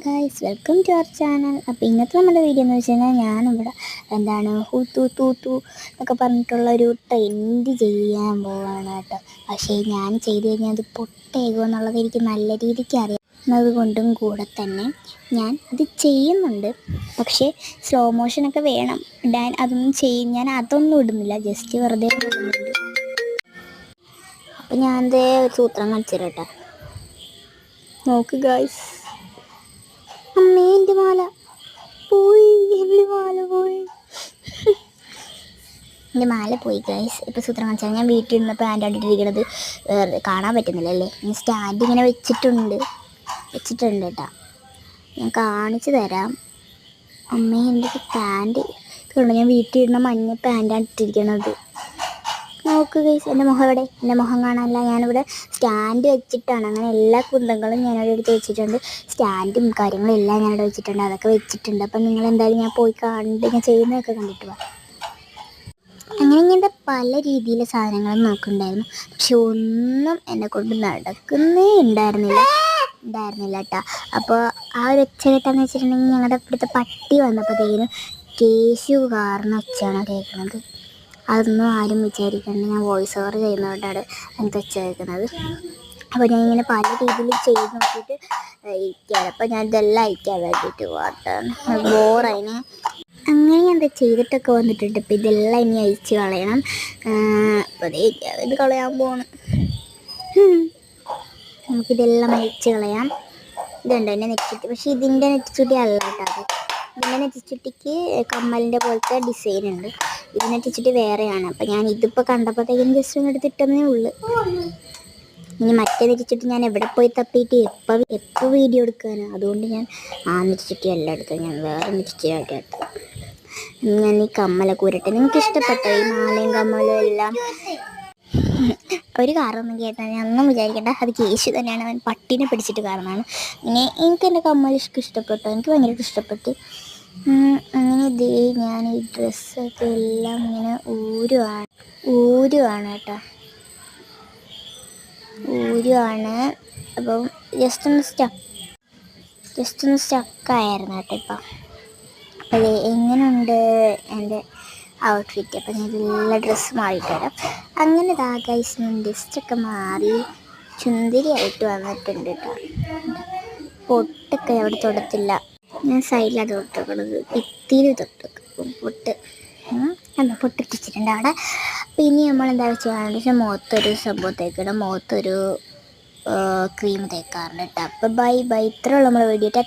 Guys, welcome to our channel. അപ്പോൾ ഇന്നത്തെ നമ്മുടെ വീഡിയോ എന്ന് വെച്ച് കഴിഞ്ഞാൽ ഞാനിവിടെ ഹൂ തൂ തൂ തൂ എന്നൊക്കെ പറഞ്ഞിട്ടുള്ള ഒരു ട്രെൻഡ് ചെയ്യാൻ പോവാണ് കേട്ടോ. പക്ഷേ ഞാൻ ചെയ്ത് കഴിഞ്ഞാൽ അത് പൊട്ടേകുമോ എന്നുള്ളത് എനിക്ക് നല്ല രീതിക്ക് അറിയാവുന്നത് കൊണ്ടും കൂടെ തന്നെ ഞാൻ അത് ചെയ്യുന്നുണ്ട്. പക്ഷേ സ്ലോ മോഷനൊക്കെ വേണം ഇടാൻ. ഞാൻ അതൊന്നും ഇടുന്നില്ല, ജസ്റ്റ് വെറുതെ ഇടുന്നുണ്ട്. അപ്പോൾ ഞാൻ എന്തേ ഒരു സൂത്രം കാണിച്ചു തരാം കേട്ടോ. നോക്ക് ഗൈസ്, അമ്മേ എൻ്റെ മാല പോയി, എൻ്റെ മാല പോയി ഗൈസ്. ഇപ്പോൾ സൂത്രം കാണിച്ചാൽ ഞാൻ വീട്ടിൽ നിന്നപ്പോൾ പാൻ്റ് ഇട്ടിരിക്കണത് കാണാൻ പറ്റുന്നില്ലല്ലേ. ഞാൻ സ്റ്റാൻഡ് ഇങ്ങനെ വെച്ചിട്ടുണ്ട് കേട്ടോ. ഞാൻ കാണിച്ചു തരാം. അമ്മേ എൻ്റെ പാൻറ് കണ്ടോ, ഞാൻ വീട്ടിൽ ഇടുന്ന മഞ്ഞ പാൻ്റാണ് ഇട്ടിരിക്കണത്. നോക്ക് ഗൈസ്, എൻ്റെ മുഖം എവിടെ? എൻ്റെ മുഖം കാണാനല്ല, ഞാനിവിടെ സ്റ്റാൻഡ് വെച്ചിട്ടാണ്. അങ്ങനെ എല്ലാ കുന്തങ്ങളും ഞാനിവിടെ എടുത്ത് വെച്ചിട്ടുണ്ട്. സ്റ്റാൻഡും കാര്യങ്ങളും എല്ലാം ഞാനിവിടെ വെച്ചിട്ടുണ്ട്, അതൊക്കെ വെച്ചിട്ടുണ്ട്. അപ്പം നിങ്ങൾ എന്തായാലും ഞാൻ പോയി കണ്ട് ഞാൻ ചെയ്യുന്നതൊക്കെ കണ്ടിട്ട് പോകാം. അങ്ങനെ ഇങ്ങനത്തെ പല രീതിയിലെ സാധനങ്ങളും നോക്കുന്നുണ്ടായിരുന്നു. പക്ഷെ ഒന്നും എന്നെ കൊണ്ട് നടക്കുന്നേ ഉണ്ടായിരുന്നില്ല കേട്ടോ. അപ്പോൾ ആ ഒരു ഒച്ച കേട്ടാന്ന് വെച്ചിട്ടുണ്ടെങ്കിൽ ഞങ്ങളുടെ ഇവിടുത്തെ പട്ടി വന്നപ്പോഴത്തേനും കേശു കാരണ ഒച്ചയാണ് കേൾക്കുന്നത്. അതൊന്നും ആരും വിചാരിക്കണ്ട, ഞാൻ വോയിസ് ഓവർ ചെയ്യുന്നതുകൊണ്ടാണ് എനിക്ക് വെച്ച് കേൾക്കുന്നത്. അപ്പോൾ ഞാൻ ഇങ്ങനെ പല രീതിയിൽ ചെയ്ത് നോക്കിയിട്ട് അയക്കാം. അപ്പോൾ ഞാൻ ഇതെല്ലാം അയക്കാൻ വേണ്ടിയിട്ട് പോകട്ടാണ്, ബോറതിന്. അങ്ങനെ ഞാൻ എന്താ ചെയ്തിട്ടൊക്കെ വന്നിട്ടുണ്ട്. ഇപ്പോൾ ഇതെല്ലാം ഇനി അയച്ച് കളയണം. അപ്പോൾ ഇത് കളയാൻ പോകണം. നമുക്കിതെല്ലാം അയച്ച് കളയാം. ഇതുണ്ട് എൻ്റെ നെറ്റിച്ചുട്ടി, പക്ഷേ ഇതിൻ്റെ നെറ്റിച്ചുട്ടി അല്ല കേട്ടോ. ഇതിൻ്റെ നെറ്റിച്ചുട്ടിക്ക് കമ്മലിൻ്റെ പോലത്തെ ഡിസൈൻ ഉണ്ട്. ഇതിനെ നെറ്റിച്ചുട്ടി വേറെയാണ്. അപ്പം ഞാൻ ഇതിപ്പോൾ കണ്ടപ്പോഴത്തേക്കും ജസ്റ്റ് ഒന്ന് എടുത്തിട്ടേ ഉള്ളൂ. ഇനി മറ്റേ നെറ്റിച്ചുട്ടി ഞാൻ എവിടെ പോയി തപ്പിയിട്ട് എപ്പോൾ വീഡിയോ എടുക്കാനാണ്. അതുകൊണ്ട് ഞാൻ ആ നെറ്റിച്ചുട്ടി എല്ലാം എടുത്തത്, ഞാൻ വേറെ നെറ്റിച്ചുട്ടിയായിട്ട് എടുത്തത്. ഞാൻ ഈ കമ്മലൊക്കെ ഉരട്ടെ. നിങ്ങൾക്ക് ഇഷ്ടപ്പെട്ടോ ഈ മാലയും കമ്മലും എല്ലാം? ഒരു കാരണമൊന്നും കേട്ടാൽ ഞാൻ ഒന്നും വിചാരിക്കേണ്ട, അത് കേശു തന്നെയാണ്. അവൻ പട്ടിനെ പിടിച്ചിട്ട് കാരണമാണ്. പിന്നെ എനിക്ക് എൻ്റെ കമ്മലൊക്കെ ഇഷ്ടപ്പെട്ടു, എനിക്ക് ഭയങ്കരമായിട്ട് ഇഷ്ടപ്പെട്ടു. അങ്ങനെ ഇതേ ഞാൻ ഈ ഡ്രസ്സൊക്കെ എല്ലാം ഇങ്ങനെ ഊരുവാണ് കേട്ടോ. അപ്പം ജസ്റ്റ് ഒന്ന് സ്റ്റക്കായിരുന്നു കേട്ടോ ഇപ്പം. അപ്പോൾ എങ്ങനെയുണ്ട് എൻ്റെ ഔട്ട്ഫിറ്റ്? അപ്പം ഞാൻ എല്ലാ ഡ്രസ്സ് മാറിയിട്ട് വരാം. അങ്ങനെ ഗൈസ്, ഞാൻ ഡ്രസ്സൊക്കെ മാറി ചുന്ദരിയായിട്ട് വന്നിട്ടുണ്ട് കേട്ടോ. പൊട്ടൊക്കെ അവിടെ തൊടത്തില്ല, ഞാൻ സൈഡിലാണ് തൊട്ടേക്കണത്. ഭിത്തിയിൽ തൊട്ടേക്കും പൊട്ടിച്ചിട്ടുണ്ട് അവിടെ. പിന്നെ നമ്മൾ എന്താ ചെയ്യാന്ന് വെച്ചാൽ മുഖത്തൊരു സംഭവം തേക്കണം, മുഖത്തൊരു ക്രീം തേക്കാറുണ്ട് കേട്ടോ. അപ്പോൾ ബൈ ഇത്രയുള്ള നമ്മുടെ വീഡിയോ.